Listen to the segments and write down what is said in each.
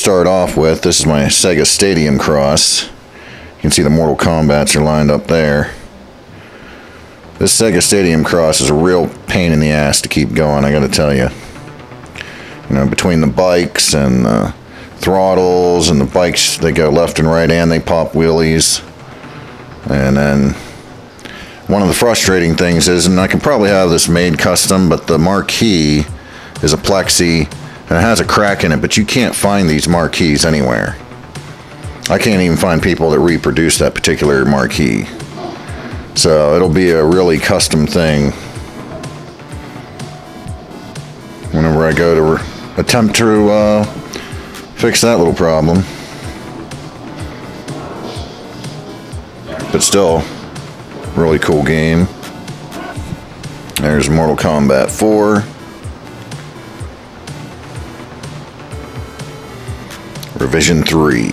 start off with, this is my Sega Stadium Cross. You can see the Mortal Kombats are lined up there. This Sega Stadium Cross is a real pain in the ass to keep going, I gotta tell you. You know, between the bikes and the throttles and the bikes, they go left and right and they pop wheelies. And then one of the frustrating things is, and I could probably have this made custom, but the marquee is a plexi and it has a crack in it, but you can't find these marquees anywhere. I can't even find people that reproduce that particular marquee. So it'll be a really custom thing whenever I go to attempt to fix that little problem. But still, really cool game. There's Mortal Kombat 4. Revision 3.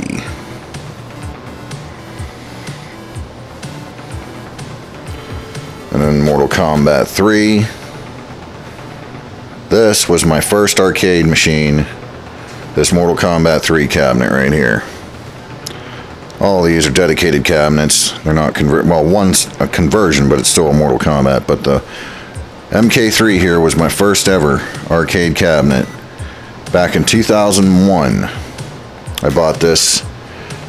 And then Mortal Kombat 3. This was my first arcade machine. This Mortal Kombat 3 cabinet right here. All these are dedicated cabinets. They're not well, one's a conversion, but it's still a Mortal Kombat. But the MK3 here was my first ever arcade cabinet. Back in 2001, I bought this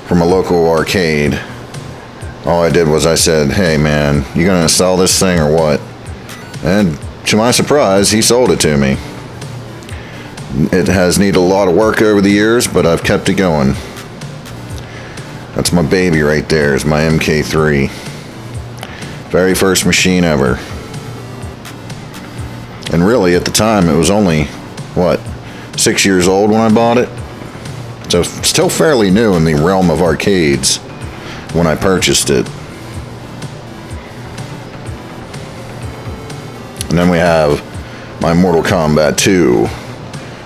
from a local arcade. All I did was I said, hey man, you gonna sell this thing or what? And to my surprise, he sold it to me. It has needed a lot of work over the years, but I've kept it going. That's my baby right there, is my MK3. Very first machine ever. And really, at the time, it was only, what, 6 years old when I bought it? So still fairly new in the realm of arcades when I purchased it. And then we have my Mortal Kombat 2,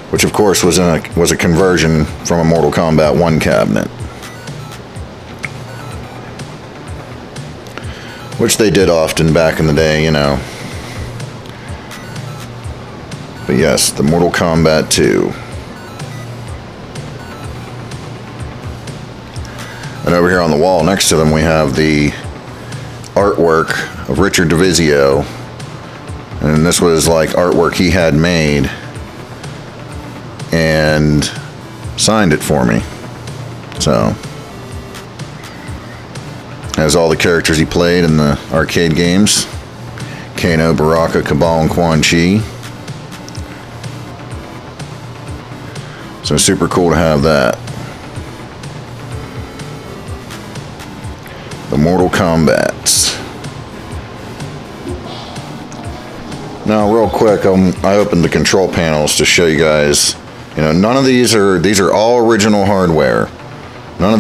which of course was a conversion from a Mortal Kombat 1 cabinet. Which they did often back in the day, you know. But yes, the Mortal Kombat 2. And over here on the wall next to them we have the artwork of Richard DeVizio. And this was like artwork he had made and signed it for me. So, has all the characters he played in the arcade games. Kano, Baraka, Kabal, and Quan Chi. So super cool to have that. The Mortal Kombats. Now, real quick, I opened the control panels to show you guys. You know, none of these are all original hardware. None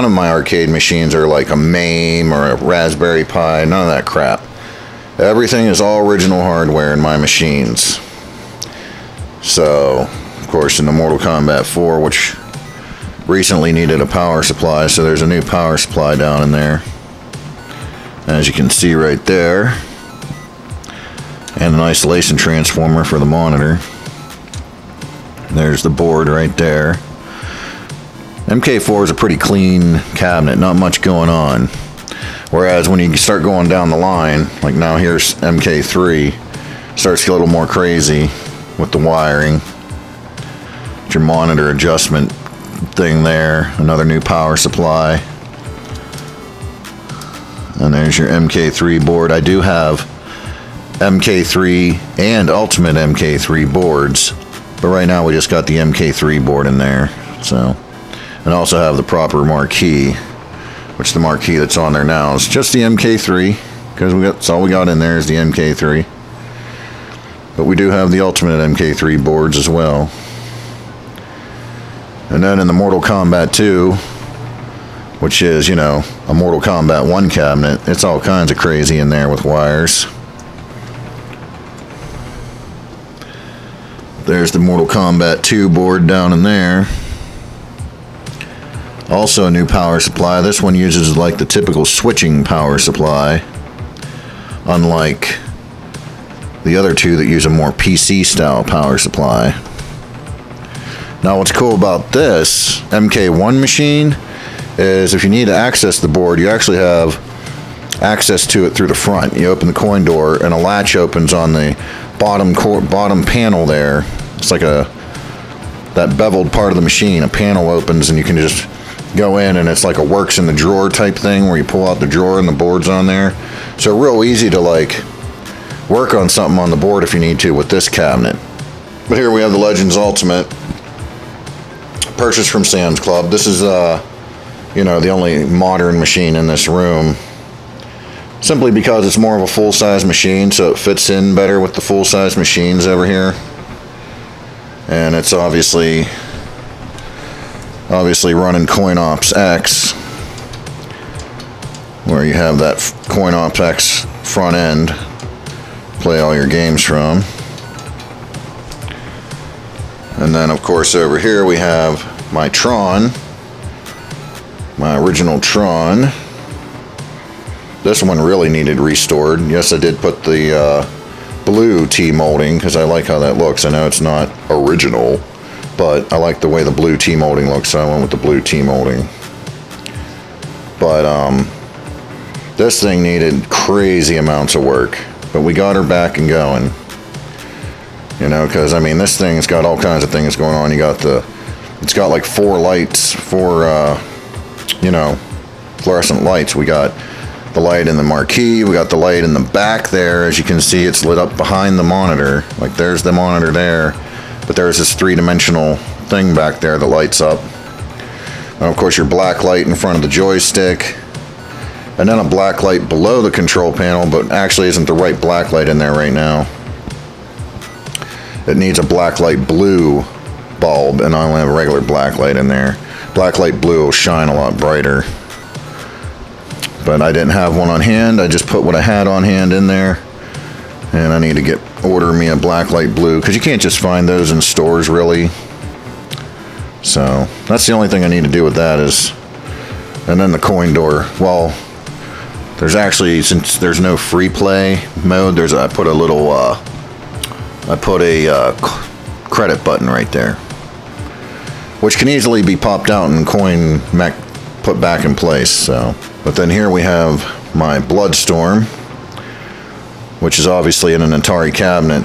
of my arcade machines are like a MAME or a Raspberry Pi. None of that crap. Everything is all original hardware in my machines. So, of course, in the Mortal Kombat 4, which recently needed a power supply, so there's a new power supply down in there, as you can see right there, and an isolation transformer for the monitor. There's the board right there. MK4 is a pretty clean cabinet, not much going on, whereas when you start going down the line, like now here's MK3, starts to get a little more crazy with the wiring. Your monitor adjustment thing there, another new power supply, and there's your MK3 board. I do have MK3 and Ultimate MK3 boards, but right now we just got the MK3 board in there. So, and also have the proper marquee, which the marquee that's on there now is just the MK3, because that's all we got in there is the MK3. But we do have the Ultimate MK3 boards as well. And then in the Mortal Kombat 2, which is, you know, a Mortal Kombat 1 cabinet, it's all kinds of crazy in there with wires. There's the Mortal Kombat 2 board down in there. Also a new power supply. This one uses like the typical switching power supply, unlike the other two that use a more PC style power supply. Now what's cool about this MK1 machine is if you need to access the board, you actually have access to it through the front. You open the coin door and a latch opens on the bottom panel there. It's like that beveled part of the machine. A panel opens and you can just go in, and it's like a works in the drawer type thing where you pull out the drawer and the board's on there. So real easy to like work on something on the board if you need to with this cabinet. But here we have the Legends Ultimate, purchased from Sam's Club. This is you know, the only modern machine in this room, simply because it's more of a full-size machine, so it fits in better with the full-size machines over here. And it's obviously running CoinOps X, where you have that CoinOps X front end, play all your games from. And then of course over here we have my Tron, my original Tron. This one really needed restored. Yes, I did put the blue T-molding because I like how that looks. I know it's not original, but I like the way the blue T-molding looks, so I went with the blue T-molding. But this thing needed crazy amounts of work, but we got her back and going. You know, because I mean, this thing's got all kinds of things going on. It's got like 4 lights, you know, fluorescent lights. We got the light in the marquee, we got the light in the back there. As you can see, it's lit up behind the monitor. Like there's the monitor there, but there's this 3-dimensional thing back there that lights up. And of course your black light in front of the joystick, and then a black light below the control panel, but actually isn't the right black light in there right now. It needs a black light blue bulb, and I only have a regular black light in there. Black light blue will shine a lot brighter, but I didn't have one on hand. I just put what I had on hand in there, and I need to order me a black light blue, because you can't just find those in stores really. So that's the only thing I need to do with that is, and then the coin door. Well, there's actually, since there's no free play mode, I put a credit button right there, which can easily be popped out and put back in place. So, but then here we have my Bloodstorm, which is obviously in an Atari cabinet,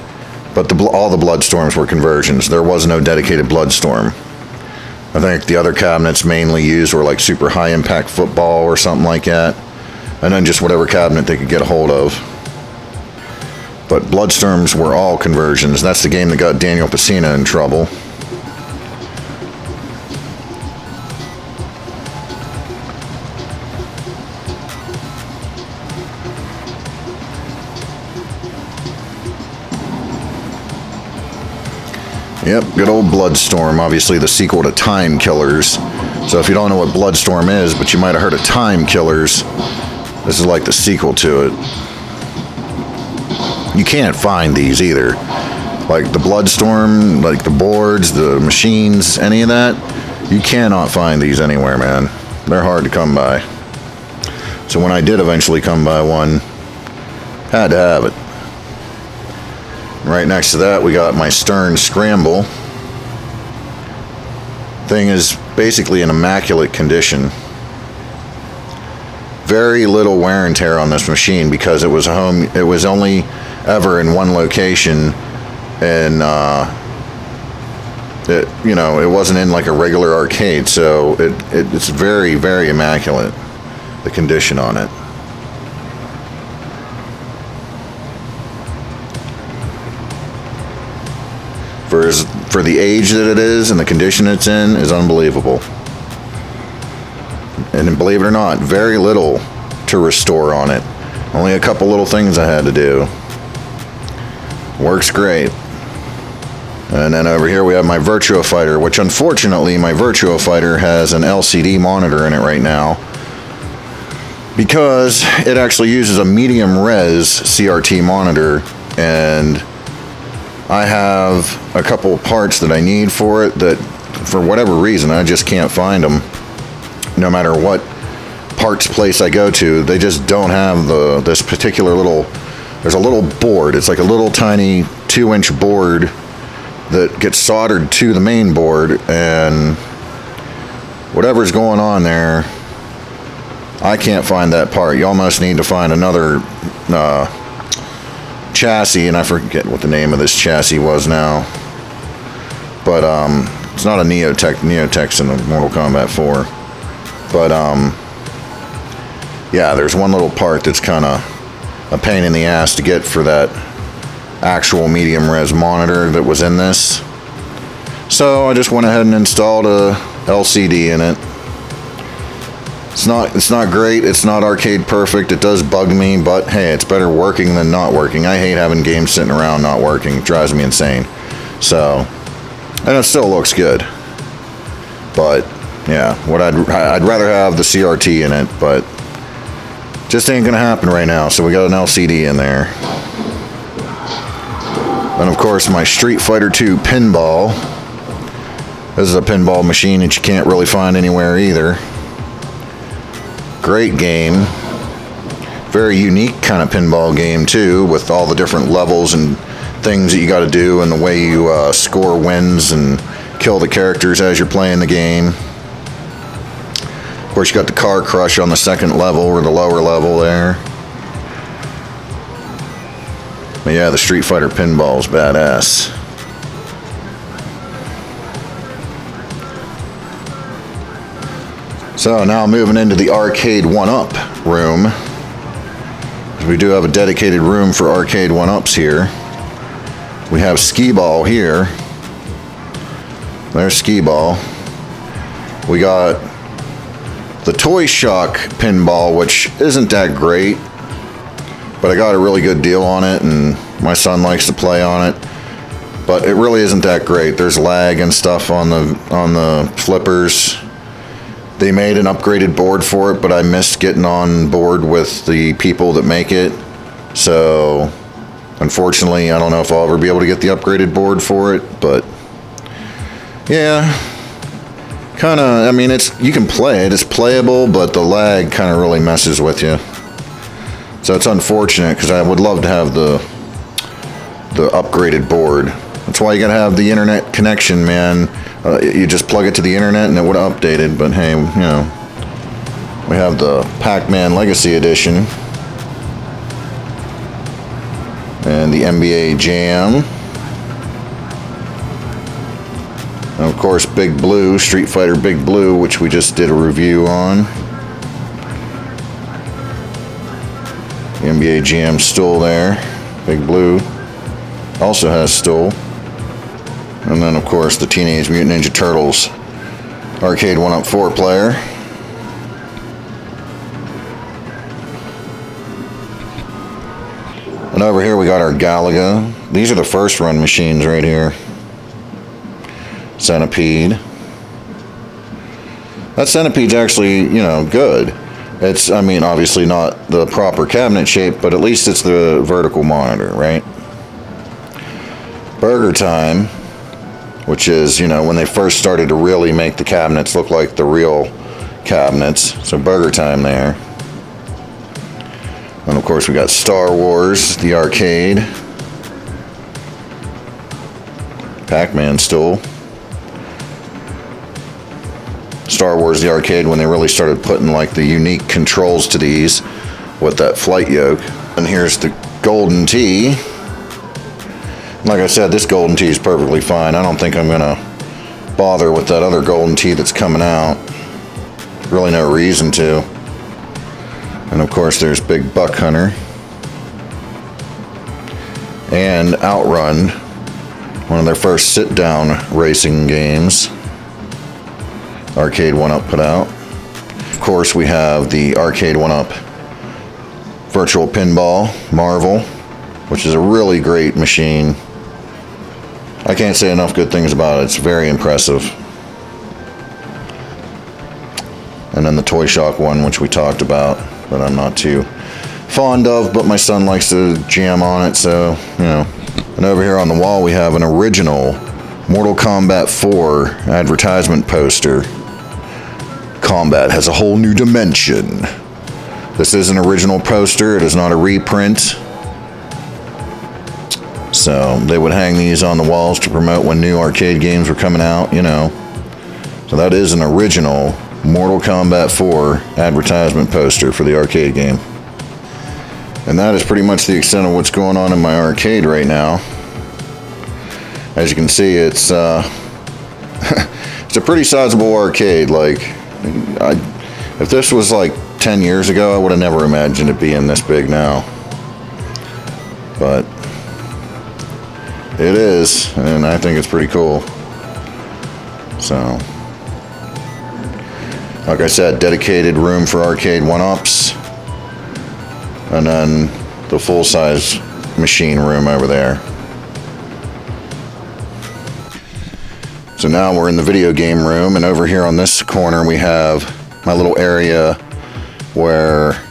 but all the Bloodstorms were conversions. There was no dedicated Bloodstorm. I think the other cabinets mainly used were like Super High Impact Football or something like that, and then just whatever cabinet they could get a hold of. But Bloodstorms were all conversions. That's the game that got Daniel Pesina in trouble. Yep, good old Bloodstorm, obviously the sequel to Time Killers. So if you don't know what Bloodstorm is, but you might have heard of Time Killers, this is like the sequel to it. You can't find these either. Like the Bloodstorm, like the boards, the machines, any of that, you cannot find these anywhere, man. They're hard to come by. So when I did eventually come by one, had to have it. Right next to that, we got my Stern Scramble. Thing is basically in immaculate condition. Very little wear and tear on this machine because it was only ever in one location, and it wasn't in like a regular arcade, so it's very, very immaculate, the condition on it. For the age that it is and the condition it's in is unbelievable. And believe it or not, very little to restore on it. Only a couple little things I had to do. Works great. And then over here we have my Virtua Fighter, which unfortunately my Virtua Fighter has an LCD monitor in it right now, because it actually uses a medium res CRT monitor, and I have a couple of parts that I need for it that for whatever reason I just can't find them. No matter what parts place I go to, they just don't have this particular there's a little board. It's like a little tiny 2-inch board that gets soldered to the main board, and whatever's going on there, I can't find that part. You almost need to find another chassis, and I forget what the name of this chassis was now. But it's not a Neotech. Neotech's in the Mortal Kombat 4. But yeah, there's one little part that's kind of a pain in the ass to get for that actual medium res monitor that was in this. So I just went ahead and installed a LCD in it. It's not great, it's not arcade perfect, it does bug me, but hey, it's better working than not working. I hate having games sitting around not working, it drives me insane. So, and it still looks good. But yeah, what I'd rather have the CRT in it, but just ain't gonna happen right now. So we got an LCD in there. And of course my Street Fighter 2 pinball. This is a pinball machine that you can't really find anywhere either. Great game. Very unique kind of pinball game too, with all the different levels and things that you got to do, and the way you score wins and kill the characters as you're playing the game. Of course, you got the car crush on the second level, or the lower level there. But yeah, the Street Fighter pinball is badass. So now moving into the arcade 1-up room. We do have a dedicated room for arcade 1-ups here. We have skee-ball here. There's skee-ball. We got the Toy Shock pinball, which isn't that great, but I got a really good deal on it, and my son likes to play on it. But it really isn't that great. There's lag and stuff on the flippers. They made an upgraded board for it, but I missed getting on board with the people that make it. So, unfortunately, I don't know if I'll ever be able to get the upgraded board for it, but yeah, kind of, I mean, you can play it, it's playable, but the lag kind of really messes with you. So it's unfortunate, because I would love to have the upgraded board. That's why you gotta have the internet connection, man. You just plug it to the internet and it would have updated, but hey, you know, we have the Pac-Man Legacy Edition and the NBA Jam, and of course Big Blue, Street Fighter Big Blue, which we just did a review on. The NBA Jam stool there. Big Blue also has stool. And then, of course, the Teenage Mutant Ninja Turtles arcade 1-up 4-player. And over here we got our Galaga. These are the first run machines right here. Centipede. That Centipede's actually, you know, good. It's, I mean, obviously not the proper cabinet shape, but at least it's the vertical monitor, right? Burger Time, which is, you know, when they first started to really make the cabinets look like the real cabinets. So Burger Time there. And of course we got Star Wars, the arcade. Pac-Man stool. Star Wars, the arcade, when they really started putting like the unique controls to these with that flight yoke. And here's the Golden Tee. Like I said, this Golden Tee is perfectly fine. I don't think I'm gonna bother with that other Golden Tee that's coming out. Really no reason to. And of course there's Big Buck Hunter. And Outrun, one of their first sit-down racing games. Arcade 1-up put out. Of course we have the Arcade 1-up Virtual Pinball Marvel, which is a really great machine. I can't say enough good things about it. It's very impressive. And then the Toy Shock one, which we talked about, but I'm not too fond of, but my son likes to jam on it, so, you know. And over here on the wall we have an original Mortal Kombat 4 advertisement poster. Kombat has a whole new dimension. This is an original poster. It is not a reprint. So they would hang these on the walls to promote when new arcade games were coming out, you know. So that is an original Mortal Kombat 4 advertisement poster for the arcade game. And that is pretty much the extent of what's going on in my arcade right now. As you can see, it's it's a pretty sizable arcade. Like, if this was like 10 years ago, I would have never imagined it being this big now. But it is, and I think it's pretty cool. So, like I said, dedicated room for arcade one-ups, and then the full-size machine room over there. So now we're in the video game room, and over here on this corner we have my little area where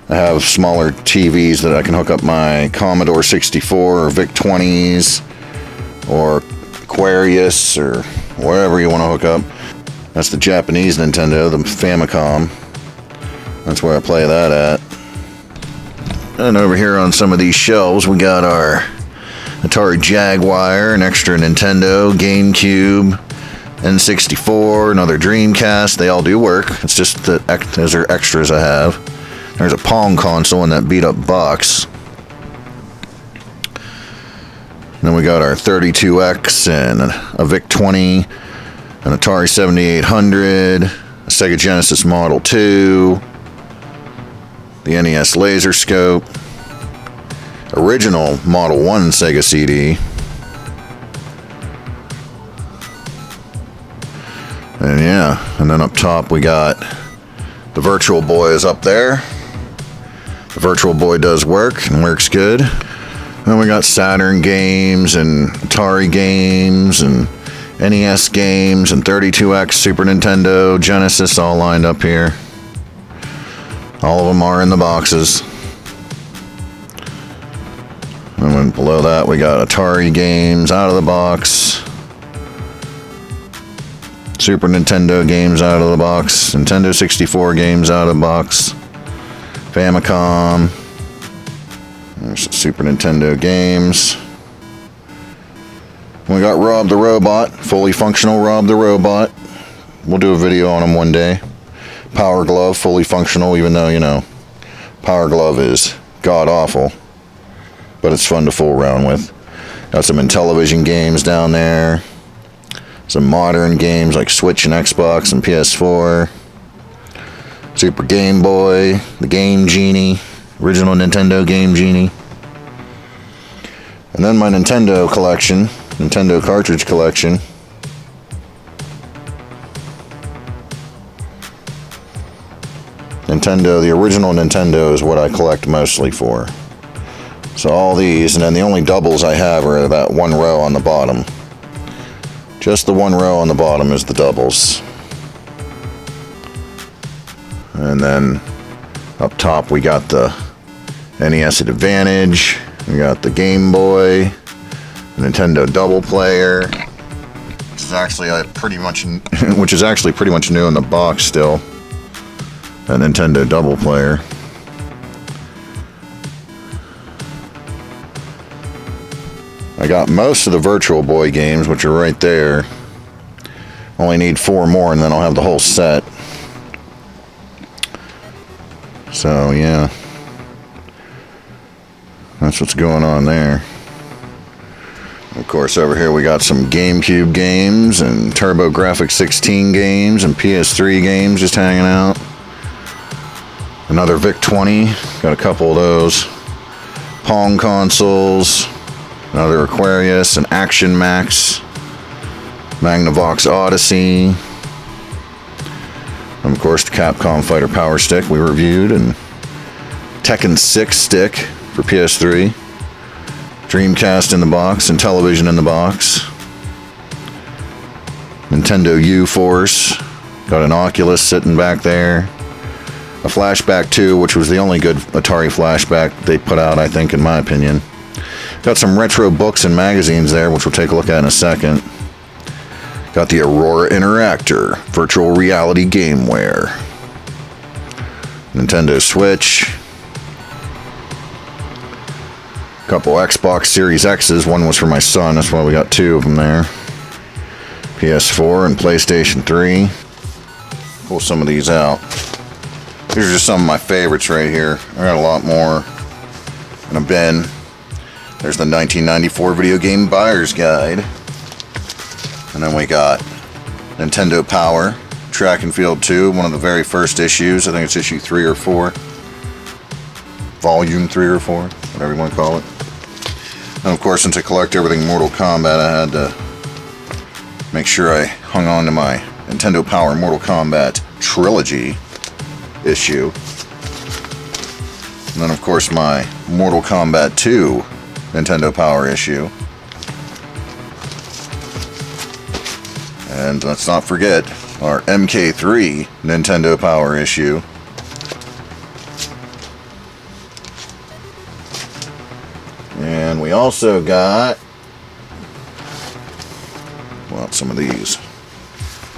I have smaller TVs that I can hook up my Commodore 64 or VIC-20s or Aquarius or wherever you want to hook up. That's the Japanese Nintendo, the Famicom. That's where I play that at. And over here on some of these shelves we got our Atari Jaguar, an extra Nintendo, GameCube, N64, another Dreamcast. They all do work. It's just that those are extras I have. There's a Pong console in that beat up box. Then we got our 32X and a VIC-20, an Atari 7800, a Sega Genesis Model 2, the NES Laser Scope, original Model 1 Sega CD, and yeah, and then up top we got the Virtual Boy is up there. The Virtual Boy does work and works good. Then we got Saturn games and Atari games and NES games and 32X, Super Nintendo, Genesis all lined up here. All of them are in the boxes. And then below that we got Atari games out of the box, Super Nintendo games out of the box, Nintendo 64 games out of the box, Famicom, there's some Super Nintendo games. We got Rob the Robot, fully functional Rob the Robot. We'll do a video on him one day. Power Glove, fully functional, even though, you know, Power Glove is god-awful. But it's fun to fool around with. Got some Intellivision games down there. Some modern games like Switch and Xbox and PS4. Super Game Boy, the Game Genie, original Nintendo Game Genie. And then my Nintendo collection, Nintendo cartridge collection. Nintendo, the original Nintendo is what I collect mostly for. So all these, and then the only doubles I have are that one row on the bottom. Just the one row on the bottom is the doubles. And then up top we got the NES Advantage, we got the Game Boy, the Nintendo Double Player, which is actually pretty much new in the box still. That Nintendo Double Player. I got most of the Virtual Boy games, which are right there. Only need 4 more and then I'll have the whole set. So yeah, that's what's going on there. Of course, over here we got some GameCube games and TurboGrafx 16 games and PS3 games just hanging out. Another VIC-20, got a couple of those. Pong consoles, another Aquarius, an Action Max, Magnavox Odyssey, and of course the Capcom Fighter Power Stick we reviewed, and Tekken 6 stick for PS3, Dreamcast in the box, and Intellivision in the box, Nintendo U-Force, got an Oculus sitting back there, a Flashback 2, which was the only good Atari Flashback they put out, I think, in my opinion. Got some retro books and magazines there, which we'll take a look at in a second. Got the Aurora Interactor virtual reality gameware. Nintendo Switch. Couple Xbox Series X's. One was for my son, that's why we got two of them there. PS4 and PlayStation 3. Pull some of these out. These are just some of my favorites right here. I got a lot more in a bin. There's the 1994 Video Game Buyer's Guide. And then we got Nintendo Power, Track and Field 2, one of the very first issues. I think it's issue 3 or 4. Volume 3 or 4, whatever you want to call it. And of course, since I collect everything Mortal Kombat, I had to make sure I hung on to my Nintendo Power Mortal Kombat Trilogy issue. And then of course my Mortal Kombat 2 Nintendo Power issue. And let's not forget our MK3 Nintendo Power issue. And we also got, well, some of these.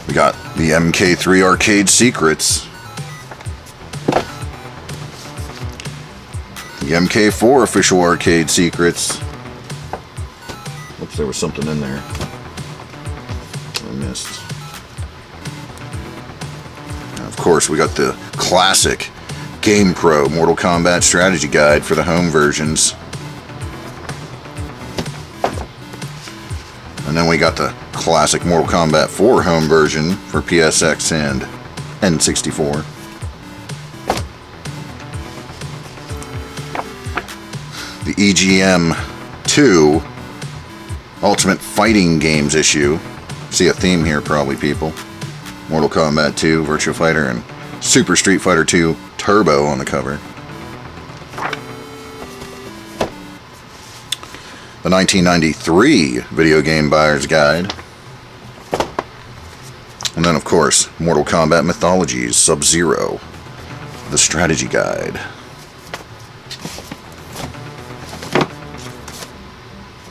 We got the MK3 Arcade Secrets. The MK4 Official Arcade Secrets. Oops, there was something in there I missed. And of course, we got the classic Game Pro Mortal Kombat Strategy Guide for the home versions. And then we got the classic Mortal Kombat 4 home version for PSX and N64. The EGM 2 Ultimate Fighting Games issue. See a theme here probably, people. Mortal Kombat 2, Virtua Fighter, and Super Street Fighter 2 Turbo on the cover. The 1993 Video Game Buyer's Guide. And then, of course, Mortal Kombat Mythologies Sub-Zero, the Strategy Guide.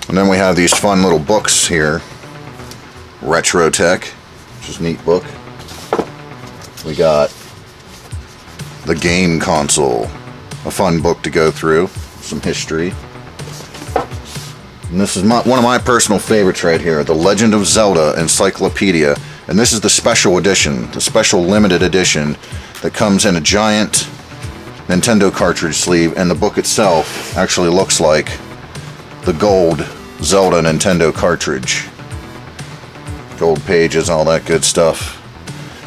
And then we have these fun little books here. Retro Tech, which is a neat book. We got The Game Console, a fun book to go through, some history. And this is one of my personal favorites right here, The Legend of Zelda Encyclopedia. And this is the special edition, the special limited edition that comes in a giant Nintendo cartridge sleeve, and the book itself actually looks like the gold Zelda Nintendo cartridge. Gold pages, all that good stuff.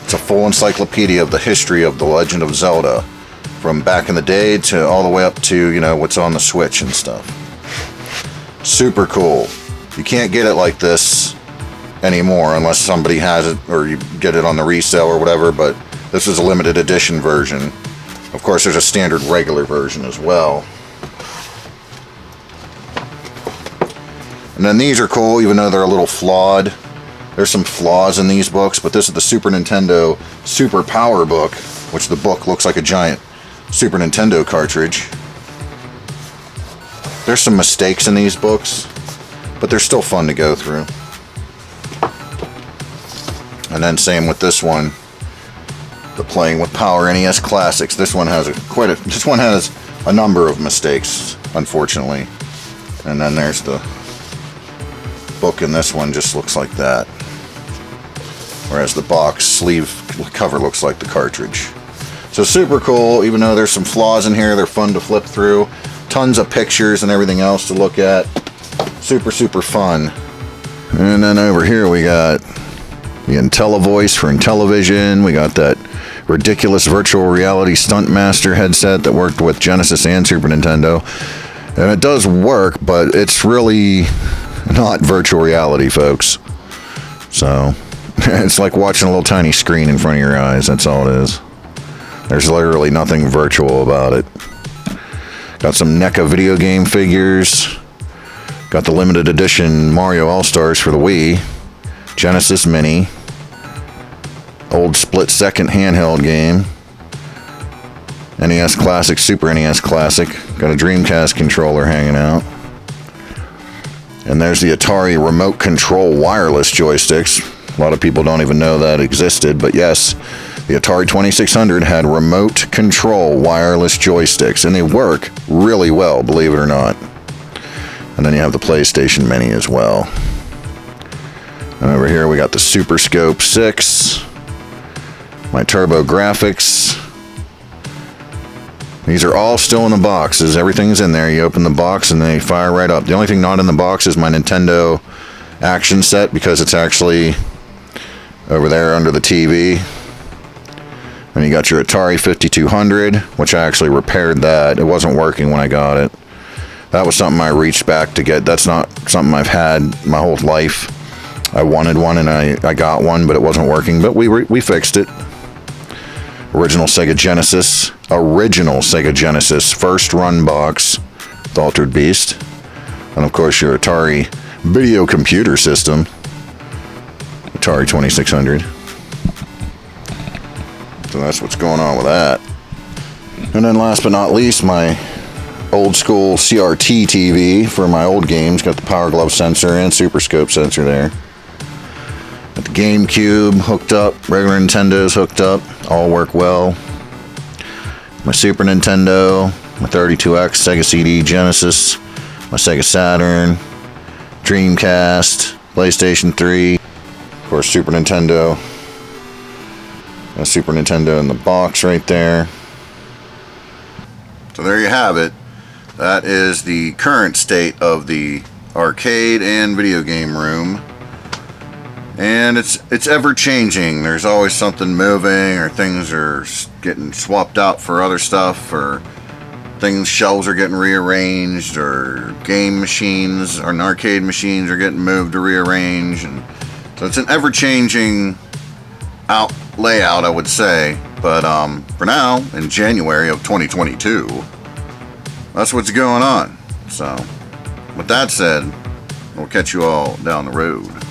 It's a full encyclopedia of the history of The Legend of Zelda, from back in the day to all the way up to, you know, what's on the Switch and stuff. Super cool. You can't get it like this anymore unless somebody has it or you get it on the resale or whatever, but this is a limited edition version. Of course, there's a standard regular version as well. And then these are cool, even though they're a little flawed. There's some flaws in these books, but this is the Super Nintendo Super Power book, which the book looks like a giant Super Nintendo cartridge. There's some mistakes in these books, but they're still fun to go through. And then same with this one, the Playing with Power NES Classics. This one has a number of mistakes, unfortunately. And then there's the book in this one, just looks like that. Whereas the box sleeve cover looks like the cartridge. So super cool, even though there's some flaws in here, they're fun to flip through. Tons of pictures and everything else to look at. Super, super fun. And then over here we got the IntelliVoice for Intellivision. We got that ridiculous virtual reality Stuntmaster headset that worked with Genesis and Super Nintendo. And it does work, but it's really not virtual reality, folks. So it's like watching a little tiny screen in front of your eyes. That's all it is. There's literally nothing virtual about it. Got some NECA video game figures. Got the limited edition Mario All-Stars for the Wii. Genesis Mini. Old split-second handheld game. NES Classic, Super NES Classic. Got a Dreamcast controller hanging out. And there's the Atari remote control wireless joysticks. A lot of people don't even know that existed, but yes, the Atari 2600 had remote control wireless joysticks, and they work really well, believe it or not. And then you have the PlayStation Mini as well. And over here we got the Super Scope 6, my Turbo Graphics. These are all still in the boxes. Everything's in there. You open the box and they fire right up. The only thing not in the box is my Nintendo action set, because it's actually over there under the TV. And you got your Atari 5200, which I actually repaired that. It wasn't working when I got it. That was something I reached back to get. That's not something I've had my whole life. I wanted one and I got one, but it wasn't working. But we fixed it. Original Sega Genesis first run box with Altered Beast. And of course your Atari video computer system, Atari 2600. So that's what's going on with that. And then last but not least, my old school CRT TV for my old games. Got the Power Glove sensor and Super Scope sensor there. Got the GameCube hooked up, regular Nintendo's hooked up, all work well. My Super Nintendo, my 32X, Sega CD Genesis, my Sega Saturn, Dreamcast, PlayStation 3, of course Super Nintendo. A Super Nintendo in the box right there. So there you have it. That is the current state of the arcade and video game room. And it's ever changing. There's always something moving, or things are getting swapped out for other stuff, or shelves are getting rearranged, or game machines or arcade machines are getting moved or rearranged. And so it's an ever changing layout, I would say. But for now, in January of 2022, that's what's going on. So with that said, we'll catch you all down the road.